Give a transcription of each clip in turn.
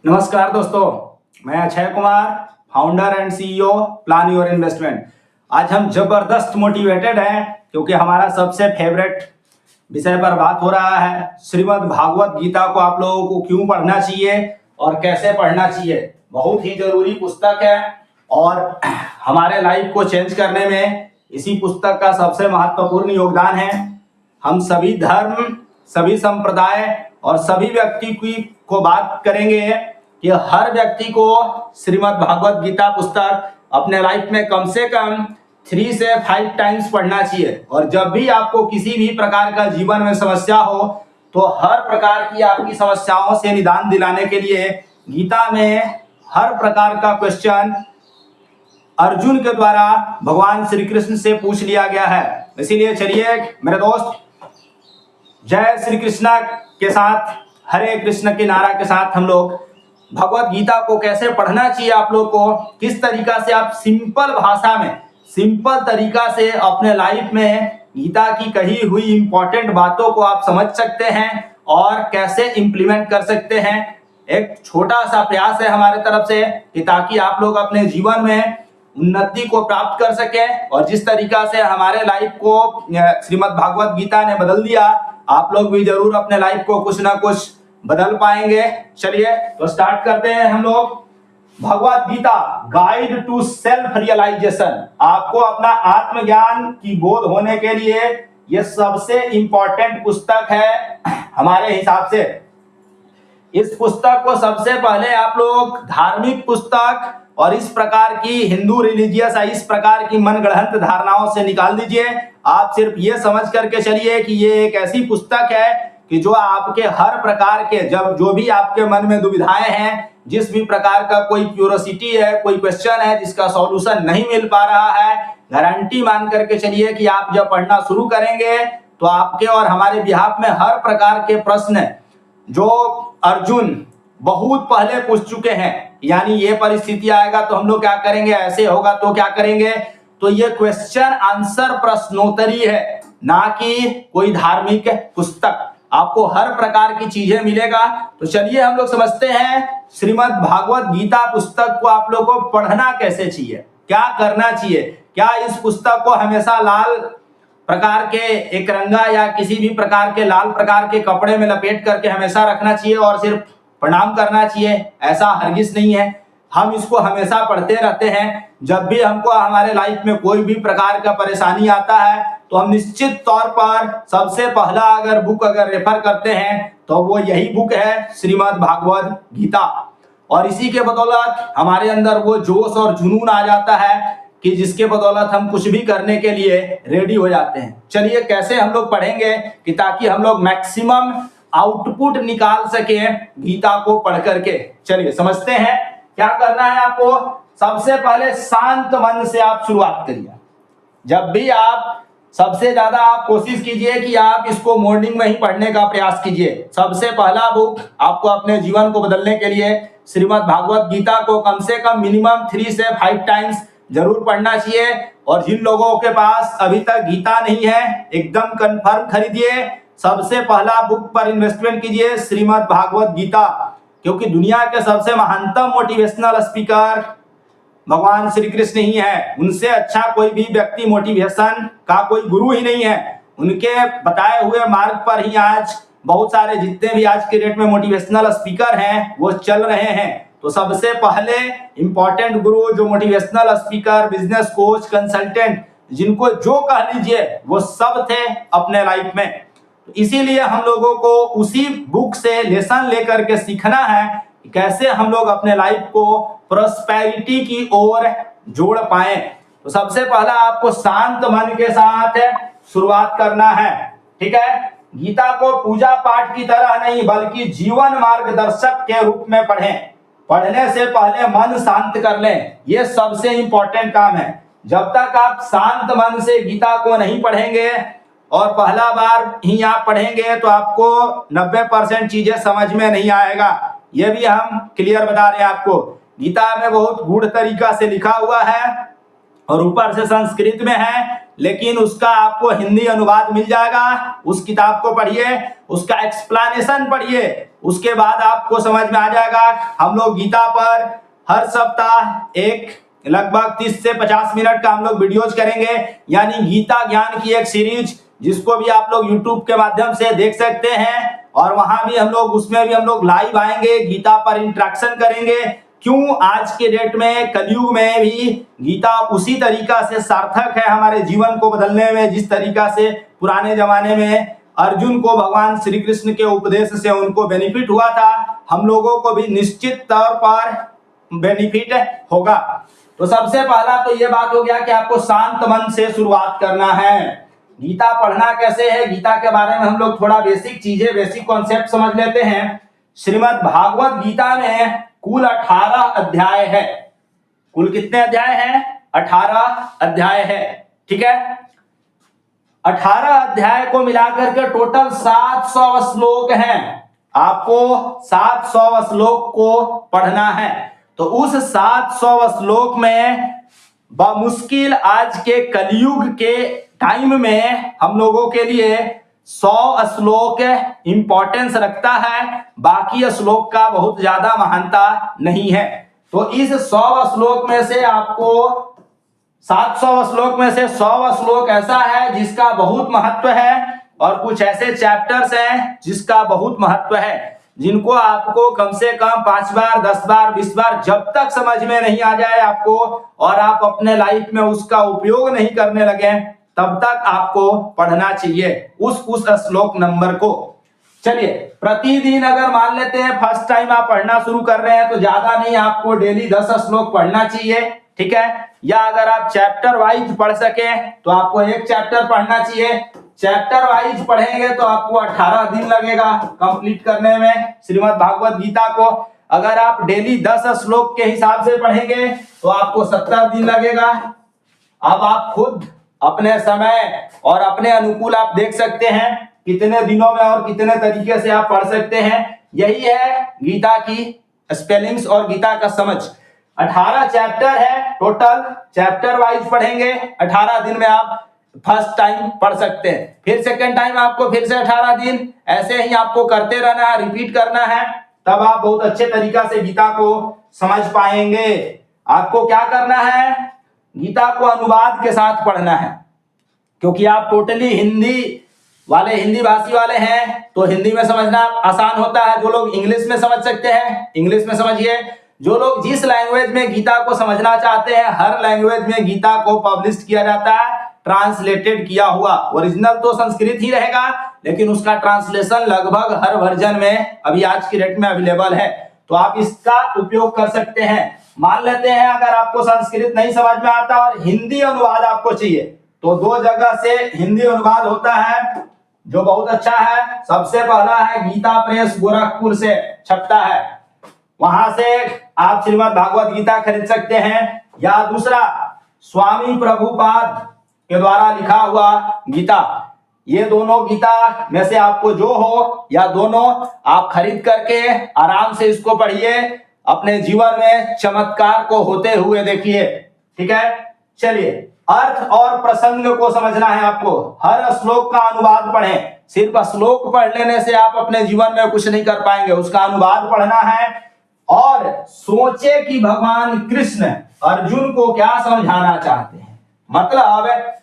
नमस्कार दोस्तों, मैं Akshay Kumar, founder and CEO plan your investment. आज हम जबरदस्त मोटिवेटेड हैं क्योंकि हमारा सबसे फेवरेट विषय पर बात हो रहा है। श्रीमद् भागवत गीता को आप लोगों को क्यों पढ़ना चाहिए और कैसे पढ़ना चाहिए। बहुत ही जरूरी पुस्तक है और हमारे लाइफ को चेंज करने में इसी पुस्तक का सबसे महत्वपूर्ण योगदान है। हम सभी धर्म, सभी संप्रदाय और सभी व्यक्ति को बात करेंगे कि हर व्यक्ति को श्रीमद् भागवत गीता पुस्तक अपने लाइफ में कम से कम 3 से 5 टाइम्स पढ़ना चाहिए। और जब भी आपको किसी भी प्रकार का जीवन में समस्या हो तो हर प्रकार की आपकी समस्याओं से निदान दिलाने के लिए गीता में हर प्रकार का क्वेश्चन अर्जुन के द्वारा भगवान श्री कृष्ण से पूछ लिया गया है। इसीलिए चलिए मेरे दोस्त, जय श्री कृष्ण के साथ, हरे कृष्ण के नारा के साथ हम लोग भगवत गीता को कैसे पढ़ना चाहिए, आप लोग को किस तरीका से आप सिंपल भाषा में, सिंपल तरीका से अपने लाइफ में गीता की कही हुई इंपॉर्टेंट बातों को आप समझ सकते हैं और कैसे इंप्लीमेंट कर सकते हैं। एक छोटा सा प्रयास है हमारे तरफ से कि ताकि आप लोग अपने जीवन में उन्नति को प्राप्त कर सकें। और जिस तरीका से हमारे लाइफ को श्रीमद् भागवत गीता ने बदल दिया, आप लोग भी जरूर अपने लाइफ को कुछ ना कुछ बदल पाएंगे। चलिए तो स्टार्ट करते हैं हम लोग। Bhagavad Gita guide to self realisation. आपको अपना आत्मज्ञान की बोध होने के लिए यह सबसे इंपॉर्टेंट पुस्तक है हमारे हिसाब से। इस पुस्तक को सबसे पहले आप लोग धार्मिक पुस्तक और इस प्रकार की हिंदू रिलीजियस इस प्रकार की मनगढ़ंत धारणाओं से निकाल दीजिए। आप सिर्फ ये समझ करके चलिए कि ये एक ऐसी पुस्तक है कि जो आपके हर प्रकार के जो भी आपके मन में दुविधाएं हैं, जिस भी प्रकार का कोई क्यूरोसिटी है, कोई क्वेश्चन है जिसका सॉल्यूशन नहीं मिल पा रहा है, गारंटी मान करके चलिए कि आप जब पढ़ना शुरू करेंगे तो आपके और हमारे बिहाफ में हर प्रकार के प्रश्न जो अर्जुन बहुत पहले पूछ चुके हैं, यानी ये परिस्थिति आएगा तो हम लोग क्या करेंगे, ऐसे होगा तो क्या करेंगे, तो ये क्वेश्चन आंसर प्रश्नोत्तरी है, ना कि कोई धार्मिक पुस्तक। आपको हर प्रकार की चीजें मिलेगा। तो चलिए हम लोग समझते हैं श्रीमद् भागवत गीता पुस्तक को आप लोगों को पढ़ना कैसे चाहिए, क्या करना चाहिए। क्या इस पुस्तक को हमेशा लाल प्रकार के एक रंगा या किसी भी प्रकार के लाल प्रकार के कपड़े में लपेट करके हमेशा रखना चाहिए और सिर्फ प्रणाम करना चाहिए? ऐसा हरगिज नहीं है। हम इसको हमेशा पढ़ते रहते हैं। जब भी हमको हमारे लाइफ में कोई भी प्रकार का परेशानी आता है तो हम निश्चित तौर पर सबसे पहला अगर बुक रेफर करते हैं तो वो यही बुक है श्रीमद् भागवत गीता। और इसी के बदौलत हमारे अंदर वो जोश और जुनून आ जाता है कि जिसके बदौलत हम कुछ भी करने के लिए रेडी हो जाते हैं। चलिए कैसे हम लोग पढ़ेंगे कि ताकि हम लोग मैक्सिमम आउटपुट निकाल सके गीता को पढ़ करके। चलिए समझते हैं क्या करना है आपको। सबसे पहले शांत मन से आप शुरुआत करिए। जब भी आप सबसे ज्यादा आप कोशिश कीजिए कि आप इसको मॉर्निंग में ही पढ़ने का प्रयास कीजिए। सबसे पहला बुक आपको अपने जीवन को बदलने के लिए श्रीमद् भागवत गीता को कम से कम मिनिमम 3 से 5 टाइम्स जरूर पढ़ना चाहिए। और जिन लोगों के पास अभी तक गीता नहीं है, एकदम कंफर्म खरीदिए। सबसे पहला बुक पर इन्वेस्टमेंट कीजिए श्रीमद् भागवत गीता, क्योंकि दुनिया के सबसे महानतम मोटिवेशनल स्पीकर भगवान श्री कृष्ण ही है। उनसे अच्छा कोई भी व्यक्ति मोटिवेशन का कोई गुरु ही नहीं है। उनके बताए हुए मार्ग पर ही आज बहुत सारे जितने भी आज के डेट में मोटिवेशनल स्पीकर हैं वो चल रहे हैं। तो सबसे पहले इंपॉर्टेंट गुरु जो motivational speaker, business coach, consultant, जिनको जो कह लीजिए वो सब थे अपने लाइफ में। तो इसीलिए हम लोगों को उसी बुक से लेसन लेकर के सीखना है कि कैसे हम लोग अपने लाइफ को प्रोस्पेरिटी की ओर जोड़ पाए। तो सबसे पहला आपको शांत मन के साथ शुरुआत करना है। ठीक है, गीता को पूजा पाठ की तरह नहीं बल्कि जीवन मार्गदर्शक के रूप में पढ़ें। पढ़ने से पहले मन शांत कर लें, ये सबसे इंपॉर्टेंट काम है। जब तक आप शांत मन से गीता को नहीं पढ़ेंगे और पहला बार ही आप पढ़ेंगे तो आपको 90% चीजें समझ में नहीं आएगा। ये भी हम क्लियर बता रहे हैं आपको। गीता में बहुत गूढ़ तरीका से लिखा हुआ है और ऊपर से संस्कृत में है, लेकिन उसका आपको हिंदी अनुवाद मिल जाएगा। उस किताब को पढ़िए, उसका एक्सप्लेनेशन पढ़िए, उसके बाद आपको समझ में आ जाएगा। हम लोग गीता पर हर सप्ताह एक लगभग 30 से 50 मिनट का हम लोग वीडियोज करेंगे, यानी गीता ज्ञान की एक सीरीज, जिसको भी आप लोग यूट्यूब के माध्यम से देख सकते हैं। और वहां भी हम लोग, उसमें भी हम लोग लाइव आएंगे, गीता पर इंटरेक्शन करेंगे। क्यों आज के डेट में, कलयुग में भी गीता उसी तरीका से सार्थक है हमारे जीवन को बदलने में, जिस तरीका से पुराने जमाने में अर्जुन को भगवान श्री कृष्ण के उपदेश से उनको बेनिफिट हुआ था, हम लोगों को भी निश्चित तौर पर बेनिफिट होगा। तो सबसे पहला तो ये बात हो गया कि आपको शांत मन से शुरुआत करना है। गीता पढ़ना कैसे है, गीता के बारे में हम लोग थोड़ा बेसिक चीजें, बेसिक कॉन्सेप्ट समझ लेते हैं। श्रीमद् भागवत गीता में कुल 18 अध्याय है। कुल कितने अध्याय हैं? 18 अध्याय है। ठीक है, 18 अध्याय को मिलाकर के टोटल 700 श्लोक हैं। आपको 700 श्लोक को पढ़ना है। तो उस 700 श्लोक में बमुश्किल आज के कलयुग के टाइम में हम लोगों के लिए 100 श्लोक इंपॉर्टेंस रखता है, बाकी श्लोक का बहुत ज्यादा महानता नहीं है। तो इस 100 श्लोक में से आपको 700 श्लोक में से 100 श्लोक ऐसा है जिसका बहुत महत्व है, और कुछ ऐसे चैप्टर्स हैं जिसका बहुत महत्व है, जिनको आपको कम से कम 5 बार, 10 बार, 20 बार, जब तक समझ में नहीं आ जाए आपको और आप अपने लाइफ में उसका उपयोग नहीं करने लगे, तब तक आपको पढ़ना चाहिए उस श्लोक नंबर को। चलिए, प्रतिदिन अगर मान लेते हैं फर्स्ट टाइम आप पढ़ना शुरू कर रहे हैं, तो ज्यादा नहीं, आपको डेली 10 श्लोक पढ़ना चाहिए। ठीक है, या अगर आप चैप्टर वाइज पढ़ सके तो आपको एक चैप्टर पढ़ना चाहिए। चैप्टर वाइज पढ़ेंगे तो आपको 18 दिन लगेगा कंप्लीट करने में श्रीमद् भागवत गीता को। अगर आप डेली 10 श्लोक के हिसाब से पढ़ेंगे तो आपको 70 दिन लगेगा। अब आप खुद अपने समय और अपने अनुकूल आप देख सकते हैं कितने दिनों में और कितने तरीके से आप पढ़ सकते हैं। यही है गीता की स्पेलिंग्स और गीता का समझ। 18 चैप्टर है टोटल, चैप्टर वाइज पढ़ेंगे, 18 दिन में आप फर्स्ट टाइम पढ़ सकते हैं। फिर सेकेंड टाइम आपको फिर से 18 दिन, ऐसे ही आपको करते रहना है, रिपीट करना है, तब आप बहुत अच्छे तरीका से गीता को समझ पाएंगे। आपको क्या करना है, गीता को अनुवाद के साथ पढ़ना है, क्योंकि आप टोटली हिंदी भाषी वाले हैं, तो हिंदी में समझना आसान होता है। जो लोग इंग्लिश में समझ सकते हैं इंग्लिश में समझिए। जो लोग जिस लैंग्वेज में गीता को समझना चाहते हैं, हर लैंग्वेज में गीता को पब्लिश किया जाता है, ट्रांसलेटेड किया हुआ। ओरिजिनल तो संस्कृत ही रहेगा, लेकिन उसका ट्रांसलेशन लगभग हर वर्जन में अभी आज की डेट में अवेलेबल है, तो आप इसका उपयोग कर सकते हैं। मान लेते हैं अगर आपको संस्कृत नहीं समझ में आता और हिंदी अनुवाद आपको चाहिए, तो 2 जगह से हिंदी अनुवाद होता है जो बहुत अच्छा है। सबसे पहला है गीता प्रेस गोरखपुर से छपता है, वहां से आप श्रीमद् भागवत गीता खरीद सकते हैं। या दूसरा स्वामी प्रभुपाद के द्वारा लिखा हुआ गीता, ये दोनों गीता में से आपको जो हो, या दोनों आप खरीद करके आराम से इसको पढ़िए, अपने जीवन में चमत्कार को होते हुए देखिए। ठीक है, चलिए, अर्थ और प्रसंग को समझना है आपको। हर श्लोक का अनुवाद पढ़ें। सिर्फ श्लोक पढ़ लेने से आप अपने जीवन में कुछ नहीं कर पाएंगे, उसका अनुवाद पढ़ना है। और सोचे कि भगवान कृष्ण अर्जुन को क्या समझाना चाहते हैं। मतलब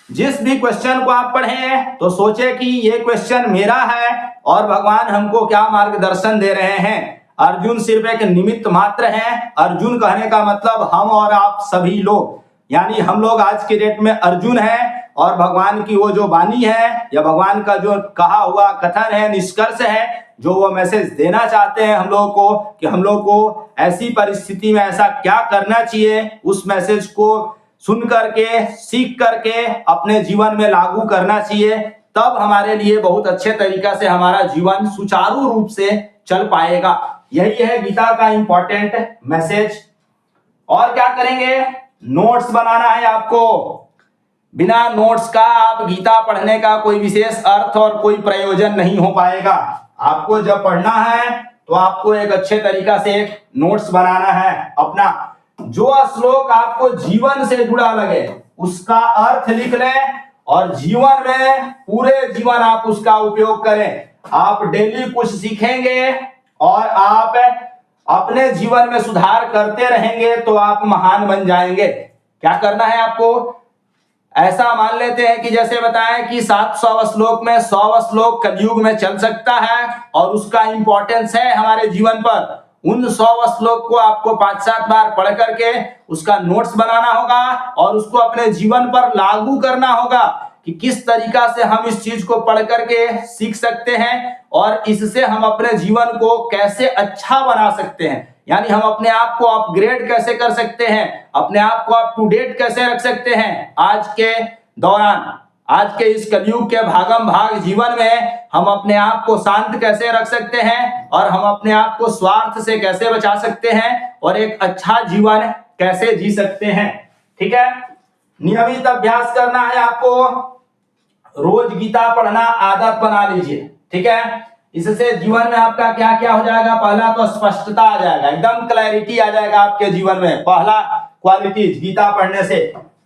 जिस भी क्वेश्चन को आप पढ़ें तो सोचे कि ये क्वेश्चन मेरा है और भगवान हमको क्या मार्गदर्शन दे रहे हैं। अर्जुन सिर्फ एक निमित्त मात्र है। अर्जुन कहने का मतलब हम और आप सभी लोग, यानी हम लोग आज के डेट में अर्जुन है, और भगवान की वो जो वाणी है या भगवान का जो कहा हुआ कथन है, निष्कर्ष है, जो वो मैसेज देना चाहते हैं हम लोगों को कि हम लोग को ऐसी परिस्थिति में ऐसा क्या करना चाहिए, उस मैसेज को सुन करके, सीख करके अपने जीवन में लागू करना चाहिए। तब हमारे लिए बहुत अच्छे तरीका से हमारा जीवन सुचारू रूप से चल पाएगा। यही है गीता का इंपॉर्टेंट मैसेज। और क्या करेंगे, नोट्स बनाना है आपको। बिना नोट्स का आप गीता पढ़ने का कोई विशेष अर्थ और कोई प्रयोजन नहीं हो पाएगा। आपको जब पढ़ना है तो आपको एक अच्छे तरीका से एक नोट्स बनाना है अपना। जो श्लोक आपको जीवन से जुड़ा लगे उसका अर्थ लिख लें और जीवन में पूरे जीवन आप उसका उपयोग करें। आप डेली कुछ सीखेंगे और आप अपने जीवन में सुधार करते रहेंगे तो आप महान बन जाएंगे। क्या करना है आपको? ऐसा मान लेते हैं कि जैसे बताएं कि 700 श्लोक में 100 श्लोक कलयुग में चल सकता है और उसका इंपॉर्टेंस है हमारे जीवन पर। उन 100 श्लोक को आपको 5-7 बार पढ़ करके उसका नोट्स बनाना होगा और उसको अपने जीवन पर लागू करना होगा कि किस तरीका से हम इस चीज को पढ़ करके सीख सकते हैं और इससे हम अपने जीवन को कैसे अच्छा बना सकते हैं। यानी हम अपने आप को अपग्रेड कैसे कर सकते हैं, अपने आप को अप टू डेट कैसे रख सकते हैं आज के दौरान, आज के इस कलयुग के भागम भाग जीवन में हम अपने आप को शांत कैसे रख सकते हैं और हम अपने आप को स्वार्थ से कैसे बचा सकते हैं और एक अच्छा जीवन कैसे जी सकते हैं। ठीक है, नियमित अभ्यास करना है आपको, रोज गीता पढ़ना आदत बना लीजिए। ठीक है, इससे जीवन में आपका क्या क्या हो जाएगा? पहला तो स्पष्टता आ जाएगा, एकदम क्लैरिटी आ जाएगा आपके जीवन में। पहला क्वालिटीज गीता पढ़ने से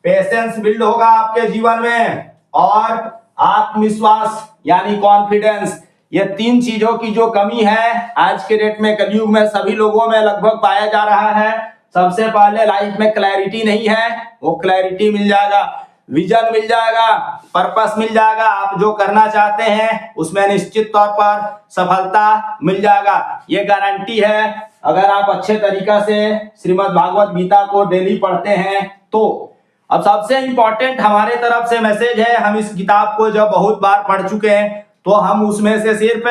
पेशेंस बिल्ड होगा आपके जीवन में और आत्मविश्वास यानी कॉन्फिडेंस। ये 3 चीजों की जो कमी है आज के डेट में कलयुग में सभी लोगों में लगभग पाया जा रहा है। सबसे पहले लाइफ में क्लैरिटी नहीं है, वो क्लैरिटी मिल जाएगा, विजन मिल जाएगा, पर्पस मिल जाएगा। आप जो करना चाहते हैं उसमें निश्चित तौर पर सफलता मिल जाएगा, ये गारंटी है अगर आप अच्छे तरीका से श्रीमद् भागवत गीता को डेली पढ़ते हैं तो। अब सबसे इंपॉर्टेंट हमारे तरफ से मैसेज है, हम इस किताब को जब बहुत बार पढ़ चुके हैं तो हम उसमें से सिर्फ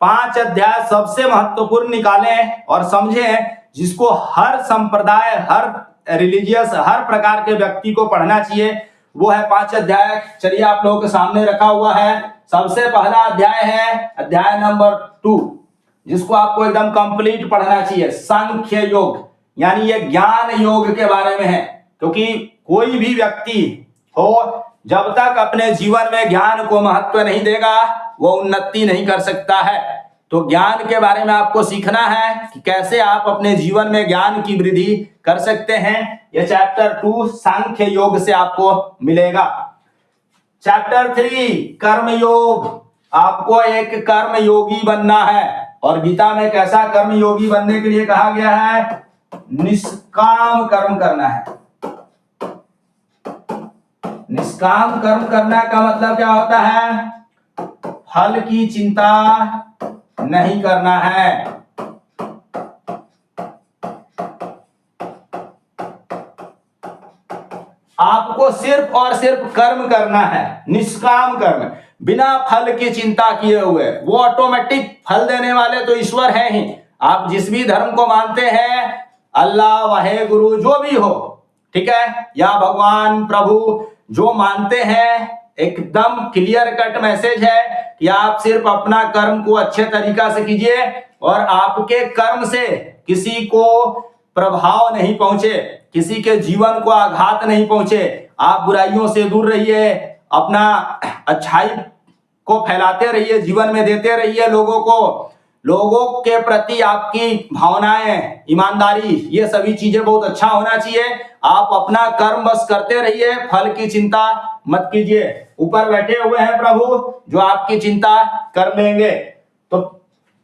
5 अध्याय सबसे महत्वपूर्ण निकालें और समझें जिसको हर संप्रदाय, हर रिलीजियस, हर प्रकार के व्यक्ति को पढ़ना चाहिए। वो है 5 अध्याय। चलिए आप लोगों के सामने रखा हुआ है। सबसे पहला अध्याय है अध्याय नंबर 2, जिसको आपको एकदम कंप्लीट पढ़ना चाहिए। सांख्य योग यानी ये ज्ञान योग के बारे में है, क्योंकि कोई भी व्यक्ति हो जब तक अपने जीवन में ज्ञान को महत्व नहीं देगा वो उन्नति नहीं कर सकता है। तो ज्ञान के बारे में आपको सीखना है कि कैसे आप अपने जीवन में ज्ञान की वृद्धि कर सकते हैं। यह चैप्टर 2 सांख्य योग से आपको मिलेगा। चैप्टर 3 कर्म योग, आपको एक कर्म योगी बनना है। और गीता में कैसा कर्म योगी बनने के लिए कहा गया है? निष्काम कर्म करना है। निष्काम कर्म करना का मतलब क्या होता है? फल की चिंता नहीं करना है। आपको सिर्फ और सिर्फ कर्म करना है, निष्काम कर्म, बिना फल की चिंता किए हुए। वो ऑटोमेटिक फल देने वाले तो ईश्वर है ही। आप जिस भी धर्म को मानते हैं, अल्लाह, वाहे गुरु, जो भी हो, ठीक है, या भगवान प्रभु जो मानते हैं, एकदम क्लियर कट मैसेज है कि आप सिर्फ अपना कर्म को अच्छे तरीका से कीजिए और आपके कर्म से किसी को प्रभाव नहीं पहुंचे, किसी के जीवन को आघात नहीं पहुंचे। आप बुराइयों से दूर रहिए, अपना अच्छाई को फैलाते रहिए, जीवन में देते रहिए लोगों को। लोगों के प्रति आपकी भावनाएं, ईमानदारी, ये सभी चीजें बहुत अच्छा होना चाहिए। आप अपना कर्म बस करते रहिए, फल की चिंता मत कीजिए। ऊपर बैठे हुए हैं प्रभु जो आपकी चिंता कर लेंगे। तो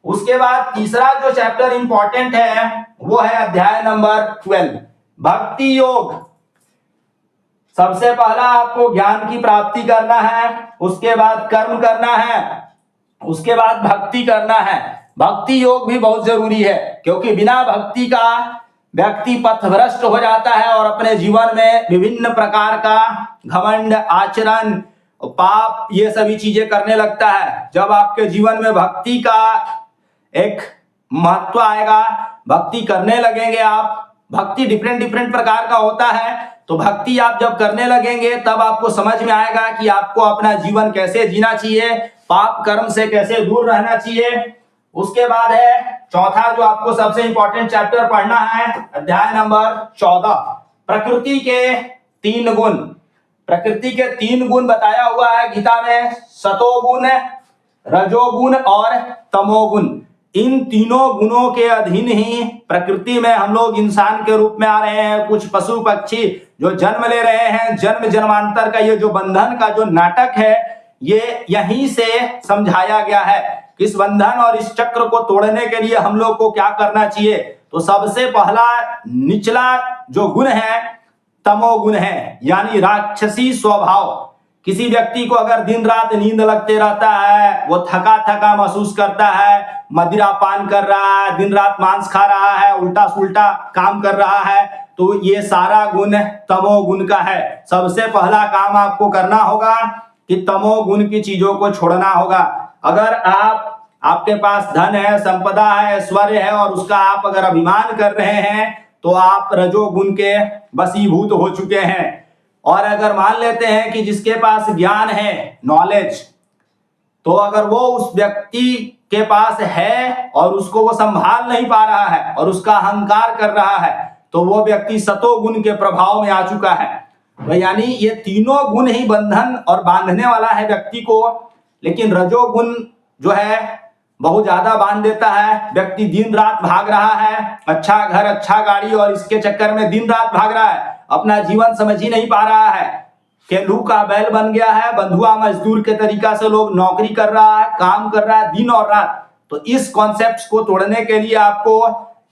उसके बाद तीसरा जो चैप्टर इंपॉर्टेंट है वो है अध्याय नंबर 12 भक्ति योग। सबसे पहला आपको ज्ञान की प्राप्ति करना है, उसके बाद कर्म करना है, उसके बाद भक्ति करना है। भक्ति योग भी बहुत जरूरी है, क्योंकि बिना भक्ति का व्यक्ति पथभ्रष्ट हो जाता है और अपने जीवन में विभिन्न प्रकार का घमंड, आचरण, पाप, ये सभी चीजें करने लगता है। जब आपके जीवन में भक्ति का एक महत्व आएगा, भक्ति करने लगेंगे आप, भक्ति डिफरेंट प्रकार का होता है, तो भक्ति आप जब करने लगेंगे तब आपको समझ में आएगा कि आपको अपना जीवन कैसे जीना चाहिए, पाप कर्म से कैसे दूर रहना चाहिए। उसके बाद है चौथा जो आपको सबसे इंपॉर्टेंट चैप्टर पढ़ना है, अध्याय नंबर 14 प्रकृति के 3 गुण। प्रकृति के 3 गुण बताया हुआ है गीता में, सतोगुण, रजोगुण और तमोगुण। इन तीनों गुणों के अधीन ही प्रकृति में हम लोग इंसान के रूप में आ रहे हैं। कुछ पशु पक्षी जो जन्म ले रहे हैं, जन्म जन्मांतर का ये जो बंधन का जो नाटक है, ये यहीं से समझाया गया है। इस बंधन और इस चक्र को तोड़ने के लिए हम लोग को क्या करना चाहिए? तो सबसे पहला निचला जो गुण है तमोगुण है, यानी राक्षसी स्वभाव। किसी व्यक्ति को अगर दिन रात नींद लगते रहता है, वो थका थका महसूस करता है, मदिरा पान कर रहा है, दिन रात मांस खा रहा है, उल्टा सुल्टा काम कर रहा है, तो ये सारा गुण तमोगुण का है। सबसे पहला काम आपको करना होगा कि तमोगुण की चीजों को छोड़ना होगा। अगर आपके पास धन है, संपदा है, ऐश्वर्य है और उसका आप अगर अभिमान कर रहे हैं तो आप रजोगुण के वशीभूत हो चुके हैं। और अगर मान लेते हैं कि जिसके पास ज्ञान है, नॉलेज, तो अगर वो उस व्यक्ति के पास है और उसको वो संभाल नहीं पा रहा है और उसका अहंकार कर रहा है, तो वो व्यक्ति सतोगुण के प्रभाव में आ चुका है। तो यानी ये तीनों गुण ही बंधन और बांधने वाला है व्यक्ति को। लेकिन रजोगुण जो है बहुत ज्यादा बांध देता है। व्यक्ति दिन रात भाग रहा है, अच्छा घर, अच्छा गाड़ी, और इसके चक्कर में दिन रात भाग रहा है, अपना जीवन समझ ही नहीं पा रहा है। केलू का बैल बन गया है, बंधुआ मजदूर के तरीका से लोग नौकरी कर रहा है, काम कर रहा है दिन और रात। तो इस कॉन्सेप्ट को तोड़ने के लिए आपको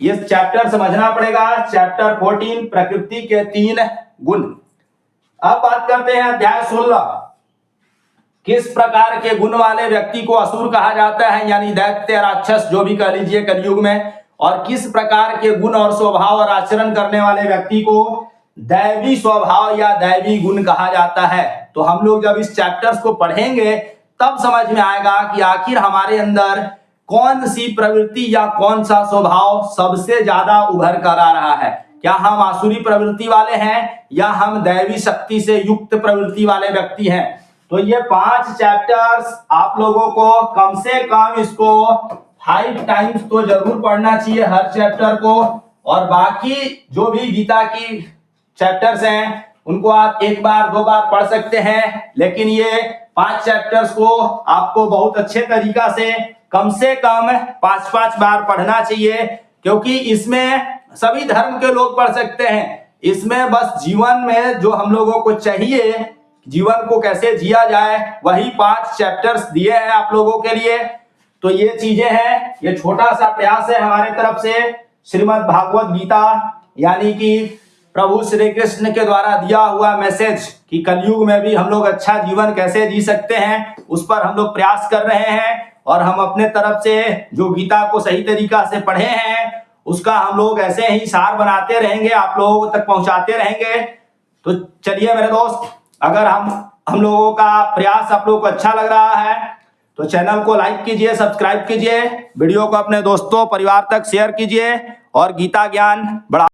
ये चैप्टर समझना पड़ेगा। चैप्टर 14 प्रकृति के 3 गुण। अब बात करते हैं अध्याय 16। किस प्रकार के गुण वाले व्यक्ति को असुर कहा जाता है, यानी दैत्य, राक्षस, जो भी कह लीजिए कलयुग में, और किस प्रकार के गुण और स्वभाव और आचरण करने वाले व्यक्ति को दैवी स्वभाव या दैवी गुण कहा जाता है। तो हम लोग जब इस चैप्टर्स को पढ़ेंगे तब समझ में आएगा कि आखिर हमारे अंदर कौन सी प्रवृत्ति या कौन सा स्वभाव सबसे ज्यादा उभर कर आ रहा है। क्या हम आसुरी प्रवृत्ति वाले हैं या हम दैवी शक्ति से युक्त प्रवृत्ति वाले व्यक्ति हैं। तो ये 5 चैप्टर्स आप लोगों को कम से कम इसको 5 टाइम्स तो जरूर पढ़ना चाहिए हर चैप्टर को। और बाकी जो भी गीता की चैप्टर्स हैं उनको आप 1 बार 2 बार पढ़ सकते हैं, लेकिन ये 5 चैप्टर्स को आपको बहुत अच्छे तरीका से कम 5-5 बार पढ़ना चाहिए, क्योंकि इसमें सभी धर्म के लोग पढ़ सकते हैं। इसमें बस जीवन में जो हम लोगों को चाहिए, जीवन को कैसे जिया जाए, वही 5 चैप्टर्स दिए हैं आप लोगों के लिए। तो ये चीजें हैं, ये छोटा सा प्रयास है हमारे तरफ से श्रीमद् भागवत गीता, यानी कि प्रभु श्री कृष्ण के द्वारा दिया हुआ मैसेज कि कलयुग में भी हम लोग अच्छा जीवन कैसे जी सकते हैं, उस पर हम लोग प्रयास कर रहे हैं। और हम अपने तरफ से जो गीता को सही तरीका से पढ़े हैं उसका हम लोग ऐसे ही सार बनाते रहेंगे, आप लोगों तक पहुंचाते रहेंगे। तो चलिए मेरे दोस्त, अगर हम लोगों का प्रयास आप लोगों को अच्छा लग रहा है तो चैनल को लाइक कीजिए, सब्सक्राइब कीजिए, वीडियो को अपने दोस्तों परिवार तक शेयर कीजिए और गीता ज्ञान बढ़ा